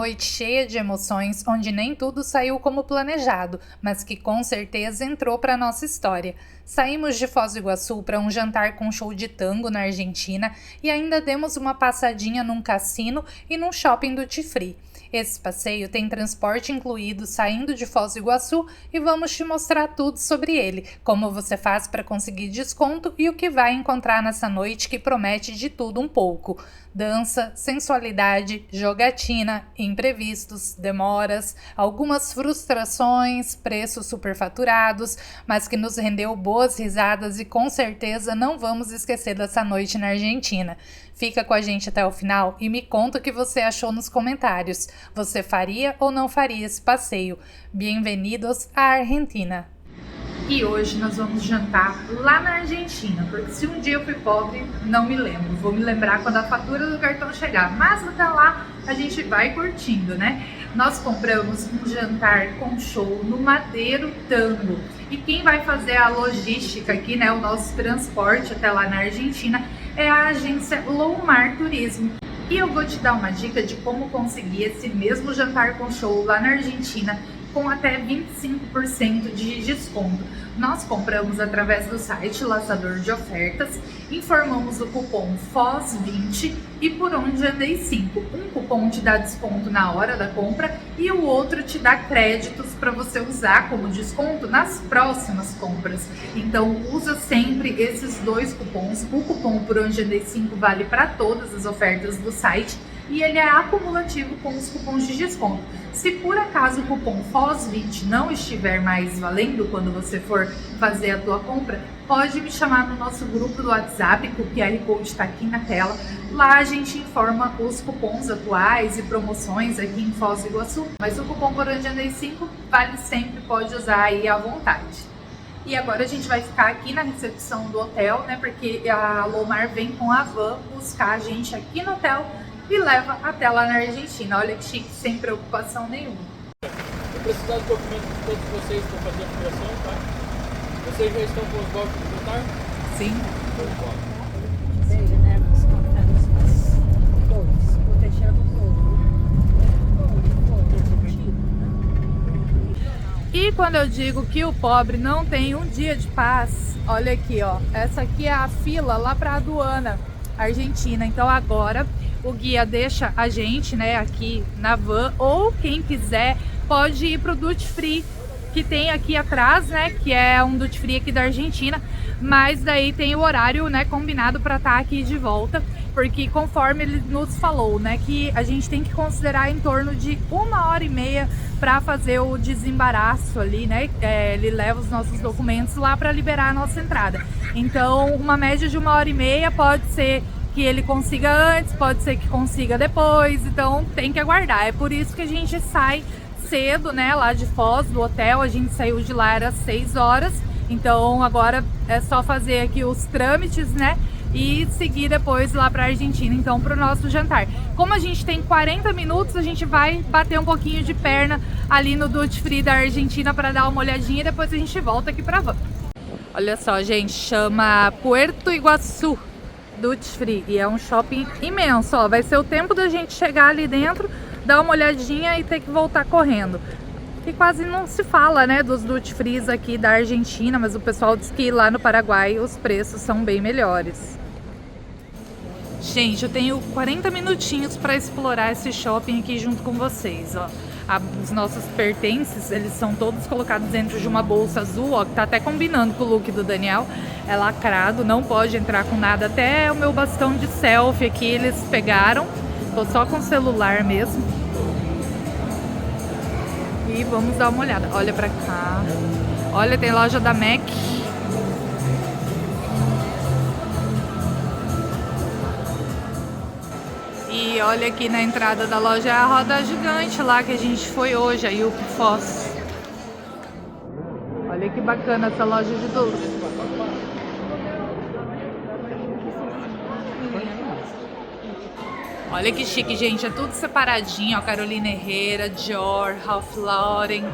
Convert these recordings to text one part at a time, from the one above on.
noite cheia de emoções, onde nem tudo saiu como planejado, mas que com certeza entrou para nossa história. Saímos de Foz do Iguaçu para um jantar com show de tango na Argentina e ainda demos uma passadinha num cassino e num shopping duty free. Esse passeio tem transporte incluído saindo de Foz do Iguaçu e vamos te mostrar tudo sobre ele, como você faz para conseguir desconto e o que vai encontrar nessa noite que promete de tudo um pouco. Dança, sensualidade, jogatina, imprevistos, demoras, algumas frustrações, preços superfaturados, mas que nos rendeu boas risadas e com certeza não vamos esquecer dessa noite na Argentina. Fica com a gente até o final e me conta o que você achou nos comentários. Você faria ou não faria esse passeio? Bem-vindos à Argentina! E hoje nós vamos jantar lá na Argentina, porque se um dia eu fui pobre, não me lembro. Vou me lembrar quando a fatura do cartão chegar, mas até lá a gente vai curtindo, né? Nós compramos um jantar com show no Madeiro Tango. E quem vai fazer a logística aqui, né, o nosso transporte até lá na Argentina, é a agência Lomar Turismo. E eu vou te dar uma dica de como conseguir esse mesmo jantar com show lá na Argentina com até 25% de desconto. Nós compramos através do site Laçador de Ofertas, informamos o cupom FOZ20 e por onde andei 5. Um cupom te dá desconto na hora da compra e o outro te dá créditos para você usar como desconto nas próximas compras. Então usa sempre esses dois cupons. O cupom por onde andei 5 vale para todas as ofertas do site e ele é acumulativo com os cupons de desconto. Se por acaso o cupom FOZ20 não estiver mais valendo quando você for fazer a tua compra, pode me chamar no nosso grupo do WhatsApp, que o QR Code está aqui na tela. Lá a gente informa os cupons atuais e promoções aqui em Foz do Iguaçu, mas o cupom por onde andei 5 vale sempre, pode usar aí à vontade. E agora a gente vai ficar aqui na recepção do hotel, né, porque a Lomar vem com a van buscar a gente aqui no hotel e leva até lá na Argentina. Olha que chique, sem preocupação nenhuma. Vou precisar de documentos de todos vocês para fazer a migração, tá? Vocês já estão com os blocos de votar? Sim. Veio, né? Nós compramos umas dois. O Teixeira comprou. E quando eu digo que o pobre não tem um dia de paz, olha aqui, ó. Essa aqui é a fila lá para a aduana argentina. Então agora o guia deixa a gente, né, aqui na van, ou quem quiser pode ir pro duty free que tem aqui atrás, né, que é um duty free aqui da Argentina, mas daí tem o horário, né, combinado para estar aqui de volta, porque conforme ele nos falou, né, que a gente tem que considerar em torno de 1h30 para fazer o desembaraço ali, né, ele leva os nossos documentos lá para liberar a nossa entrada. Então uma média de 1h30 pode ser que ele consiga antes, pode ser que consiga depois, então tem que aguardar. É por isso que a gente sai cedo, né, lá de Foz, do hotel. A gente saiu de lá, era 6 horas, então agora é só fazer aqui os trâmites, né, e seguir depois lá para a Argentina, então para o nosso jantar. Como a gente tem 40 minutos, a gente vai bater um pouquinho de perna ali no duty free da Argentina para dar uma olhadinha e depois a gente volta aqui para a van. Olha só, gente, chama Puerto Iguaçu Duty Free e é um shopping imenso, ó. Vai ser o tempo da gente chegar ali dentro, dar uma olhadinha e ter que voltar correndo. E quase não se fala, né, dos duty frees aqui da Argentina, mas o pessoal diz que lá no Paraguai os preços são bem melhores. Gente, eu tenho 40 minutinhos para explorar esse shopping aqui junto com vocês, ó. Os nossos pertences, eles são todos colocados dentro de uma bolsa azul, ó, que tá até combinando com o look do Daniel. É lacrado, não pode entrar com nada. Até o meu bastão de selfie aqui eles pegaram. Tô só com o celular mesmo. E vamos dar uma olhada. Olha pra cá. Olha, tem loja da MAC. E olha aqui na entrada da loja a roda gigante lá que a gente foi hoje, a Yuki Foz. Olha que bacana essa loja de doce. Olha que chique, gente. É tudo separadinho, ó. Carolina Herrera, Dior, Ralph Lauren.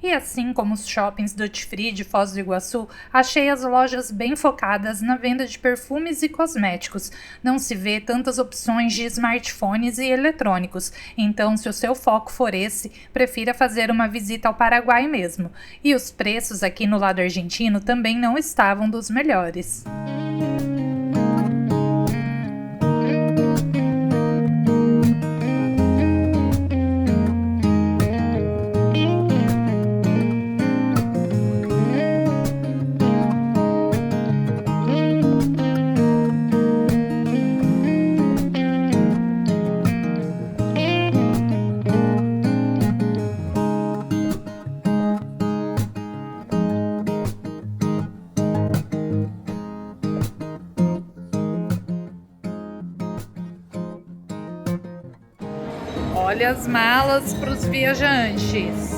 E assim como os shoppings Duty Free de Foz do Iguaçu, achei as lojas bem focadas na venda de perfumes e cosméticos. Não se vê tantas opções de smartphones e eletrônicos, então se o seu foco for esse, prefira fazer uma visita ao Paraguai mesmo. E os preços aqui no lado argentino também não estavam dos melhores. Olha as malas para os viajantes.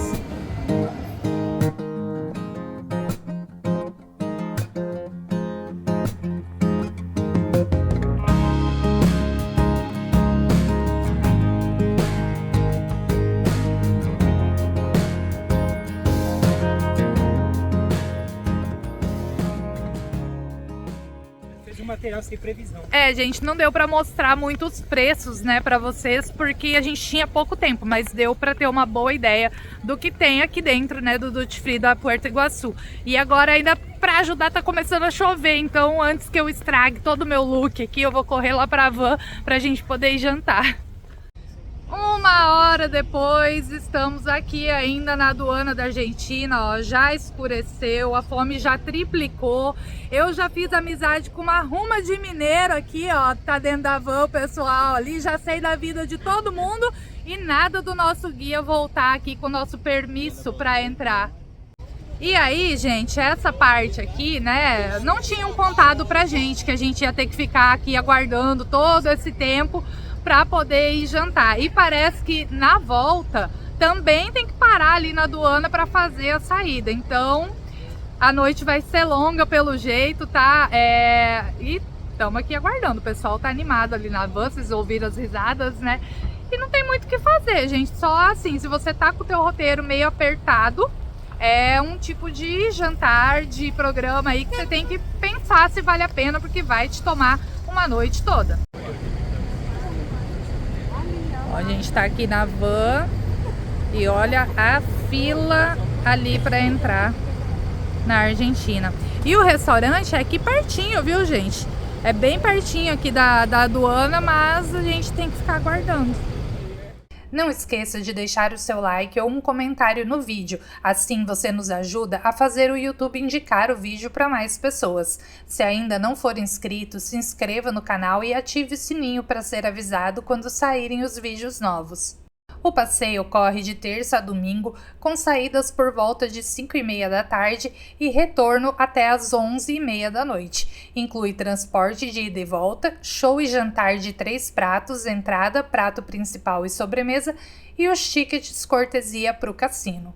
Material sem previsão. Gente, não deu para mostrar muitos preços, né, para vocês, porque a gente tinha pouco tempo, mas deu para ter uma boa ideia do que tem aqui dentro, né, do Duty Free da Puerto Iguaçu. E agora ainda para ajudar tá começando a chover, então antes que eu estrague todo o meu look aqui, eu vou correr lá para a van pra gente poder ir jantar. 1 hora depois, estamos aqui ainda na aduana da Argentina, ó, já escureceu, a fome já triplicou. Eu já fiz amizade com uma ruma de mineiro aqui, ó, tá dentro da van, o pessoal ali, já sei da vida de todo mundo e nada do nosso guia voltar aqui com o nosso permisso para entrar. E aí, gente, essa parte aqui, né, não tinham contado pra gente que a gente ia ter que ficar aqui aguardando todo esse tempo para poder ir jantar. E parece que na volta também tem que parar ali na aduana para fazer a saída. Então a noite vai ser longa pelo jeito, tá? E estamos aqui aguardando. O pessoal tá animado ali na van, vocês ouviram as risadas, né? E não tem muito o que fazer, gente. Só assim, se você tá com o teu roteiro meio apertado, é um tipo de jantar, de programa aí que você tem que pensar se vale a pena, porque vai te tomar uma noite toda. A gente tá aqui na van e olha a fila ali para entrar na Argentina. E o restaurante é aqui pertinho, viu, gente? É bem pertinho aqui da aduana, mas a gente tem que ficar aguardando. Não esqueça de deixar o seu like ou um comentário no vídeo, assim você nos ajuda a fazer o YouTube indicar o vídeo para mais pessoas. Se ainda não for inscrito, se inscreva no canal e ative o sininho para ser avisado quando saírem os vídeos novos. O passeio ocorre de terça a domingo, com saídas por volta de 5h30 da tarde e retorno até às 11h30 da noite. Inclui transporte de ida e volta, show e jantar de 3 pratos, entrada, prato principal e sobremesa, e os tickets cortesia para o cassino.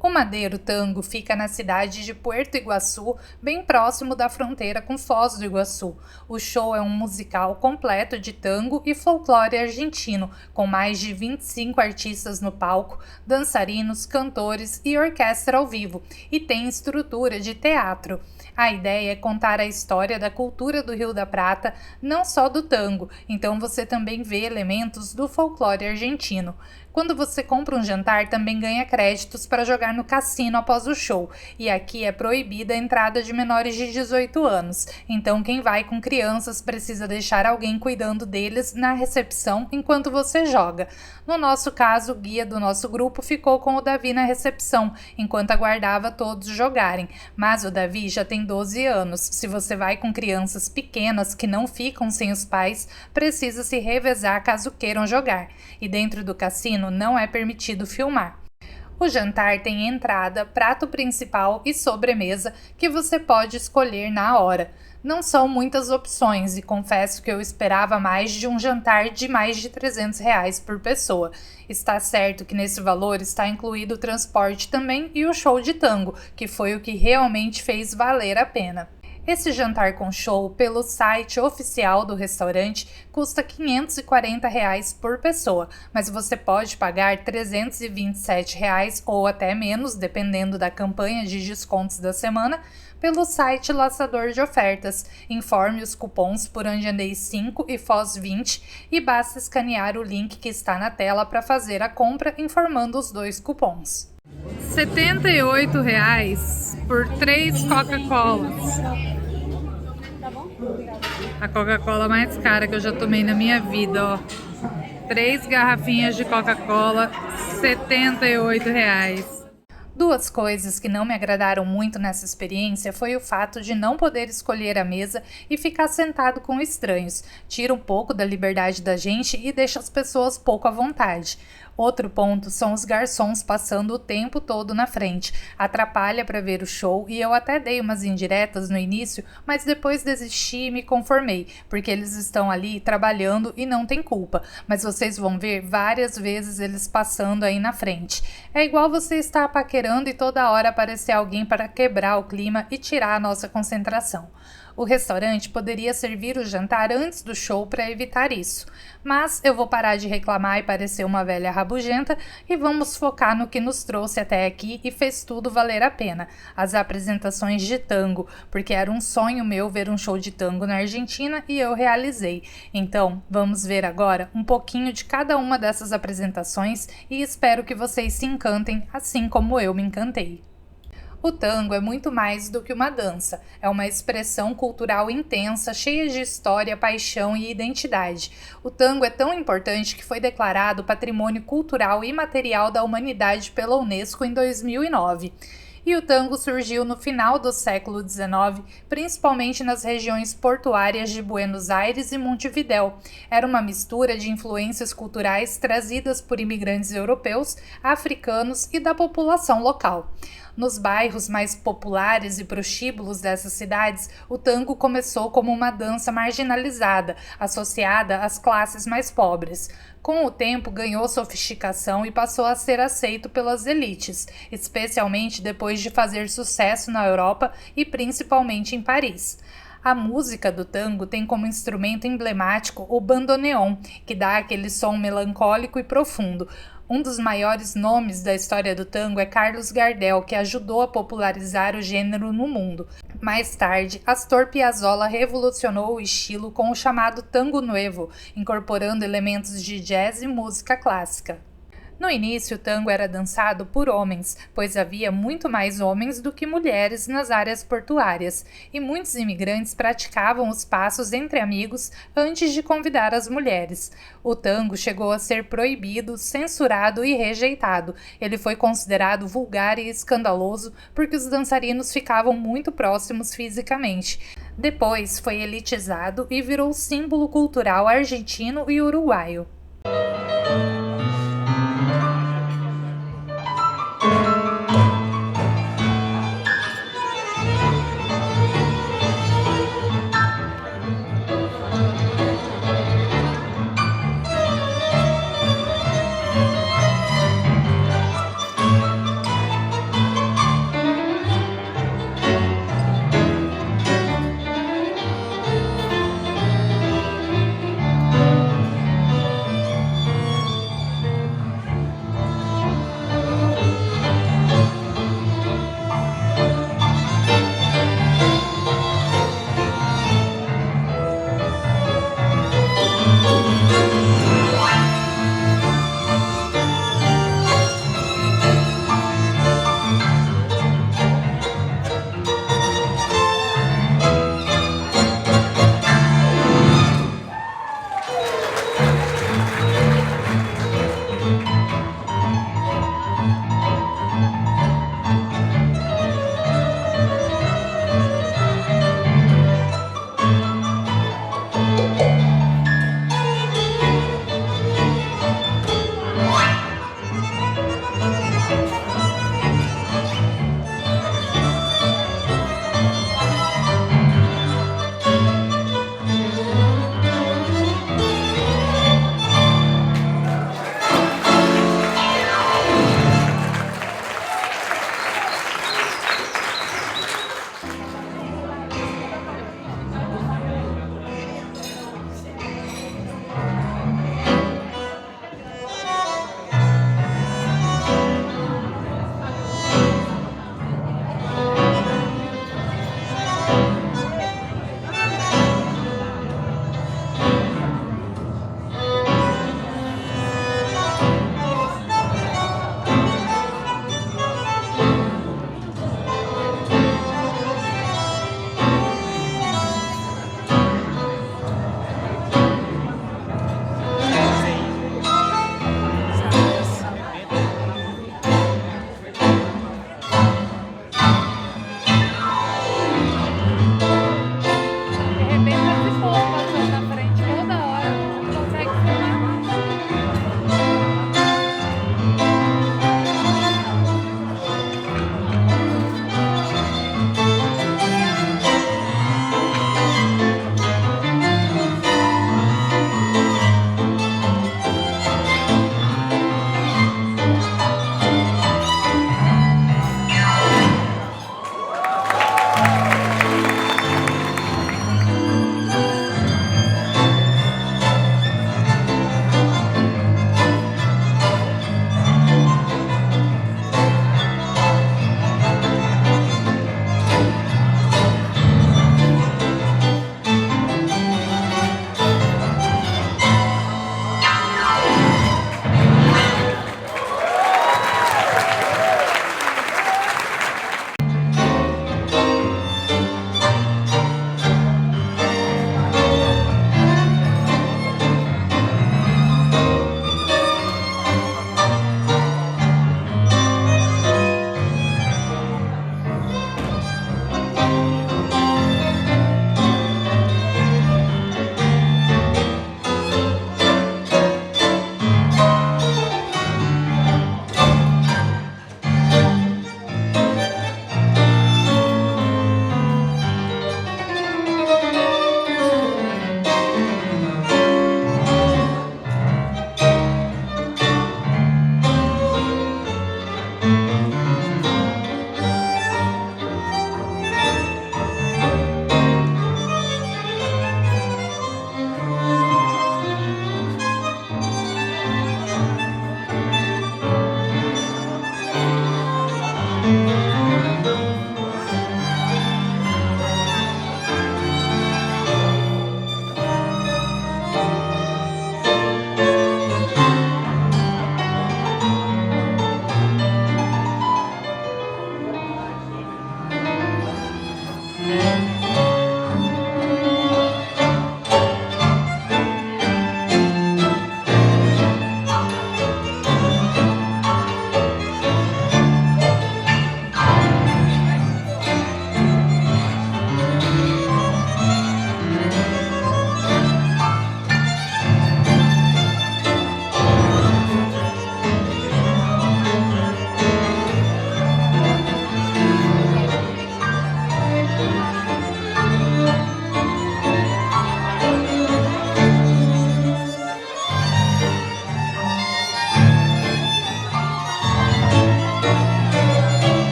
O Madeiro Tango fica na cidade de Puerto Iguaçu, bem próximo da fronteira com Foz do Iguaçu. O show é um musical completo de tango e folclore argentino, com mais de 25 artistas no palco, dançarinos, cantores e orquestra ao vivo, e tem estrutura de teatro. A ideia é contar a história da cultura do Rio da Prata, não só do tango, então você também vê elementos do folclore argentino. Quando você compra um jantar, também ganha créditos para jogar no cassino após o show, e aqui é proibida a entrada de menores de 18 anos, então quem vai com crianças precisa deixar alguém cuidando deles na recepção enquanto você joga. No nosso caso, o guia do nosso grupo ficou com o Davi na recepção, enquanto aguardava todos jogarem, mas o Davi já tem 12 anos. Se você vai com crianças pequenas que não ficam sem os pais, precisa se revezar caso queiram jogar, e dentro do cassino não é permitido filmar. O jantar tem entrada, prato principal e sobremesa que você pode escolher na hora. Não são muitas opções e confesso que eu esperava mais de um jantar de mais de R$300 por pessoa. Está certo que nesse valor está incluído o transporte também e o show de tango, que foi o que realmente fez valer a pena. Esse jantar com show, pelo site oficial do restaurante, custa R$ 540 por pessoa, mas você pode pagar R$ 327 ou até menos, dependendo da campanha de descontos da semana, pelo site Laçador de Ofertas. Informe os cupons por onde andei 5 e Foz 20 e basta escanear o link que está na tela para fazer a compra informando os 2 cupons. R$ 78 por 3 Coca-Colas. A Coca-Cola mais cara que eu já tomei na minha vida, ó. 3 garrafinhas de Coca-Cola, R$ 78. Duas coisas que não me agradaram muito nessa experiência foi o fato de não poder escolher a mesa e ficar sentado com estranhos. Tira um pouco da liberdade da gente e deixa as pessoas pouco à vontade. Outro ponto são os garçons passando o tempo todo na frente. Atrapalha para ver o show e eu até dei umas indiretas no início, mas depois desisti e me conformei, porque eles estão ali trabalhando e não tem culpa. Mas vocês vão ver várias vezes eles passando aí na frente. É igual você estar paquerando e toda hora aparecer alguém para quebrar o clima e tirar a nossa concentração. O restaurante poderia servir o jantar antes do show para evitar isso. Mas eu vou parar de reclamar e parecer uma velha rabugenta e vamos focar no que nos trouxe até aqui e fez tudo valer a pena. As apresentações de tango, porque era um sonho meu ver um show de tango na Argentina e eu realizei. Então, vamos ver agora um pouquinho de cada uma dessas apresentações e espero que vocês se encantem assim como eu me encantei. O tango é muito mais do que uma dança, é uma expressão cultural intensa, cheia de história, paixão e identidade. O tango é tão importante que foi declarado Patrimônio Cultural Imaterial da Humanidade pela Unesco em 2009. E o tango surgiu no final do século XIX, principalmente nas regiões portuárias de Buenos Aires e Montevidéu. Era uma mistura de influências culturais trazidas por imigrantes europeus, africanos e da população local. Nos bairros mais populares e prostíbulos dessas cidades, o tango começou como uma dança marginalizada, associada às classes mais pobres. Com o tempo, ganhou sofisticação e passou a ser aceito pelas elites, especialmente depois de fazer sucesso na Europa e principalmente em Paris. A música do tango tem como instrumento emblemático o bandoneon, que dá aquele som melancólico e profundo. Um dos maiores nomes da história do tango é Carlos Gardel, que ajudou a popularizar o gênero no mundo. Mais tarde, Astor Piazzolla revolucionou o estilo com o chamado Tango Nuevo, incorporando elementos de jazz e música clássica. No início, o tango era dançado por homens, pois havia muito mais homens do que mulheres nas áreas portuárias, e muitos imigrantes praticavam os passos entre amigos antes de convidar as mulheres. O tango chegou a ser proibido, censurado e rejeitado. Ele foi considerado vulgar e escandaloso porque os dançarinos ficavam muito próximos fisicamente. Depois foi elitizado e virou símbolo cultural argentino e uruguaio.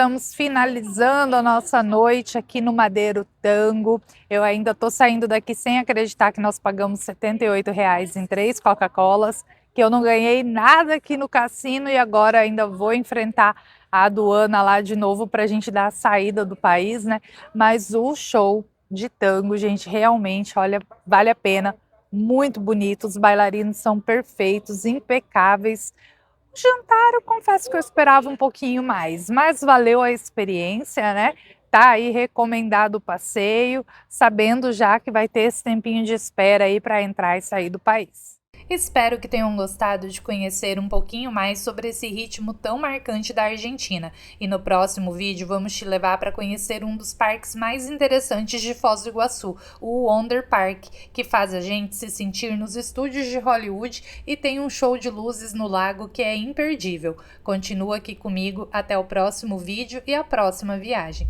estamos finalizando a nossa noite aqui no Madeiro Tango. Eu ainda estou saindo daqui sem acreditar que nós pagamos R$ 78 em 3 Coca-Colas, que eu não ganhei nada aqui no cassino e agora ainda vou enfrentar a aduana lá de novo para a gente dar a saída do país, né? Mas o show de tango, gente, realmente, olha, vale a pena. Muito bonito, os bailarinos são perfeitos, impecáveis. O jantar, eu confesso que eu esperava um pouquinho mais, mas valeu a experiência, né? Tá aí recomendado o passeio, sabendo já que vai ter esse tempinho de espera aí para entrar e sair do país. Espero que tenham gostado de conhecer um pouquinho mais sobre esse ritmo tão marcante da Argentina. E no próximo vídeo vamos te levar para conhecer um dos parques mais interessantes de Foz do Iguaçu, o Wonder Park, que faz a gente se sentir nos estúdios de Hollywood e tem um show de luzes no lago que é imperdível. Continua aqui comigo até o próximo vídeo e a próxima viagem.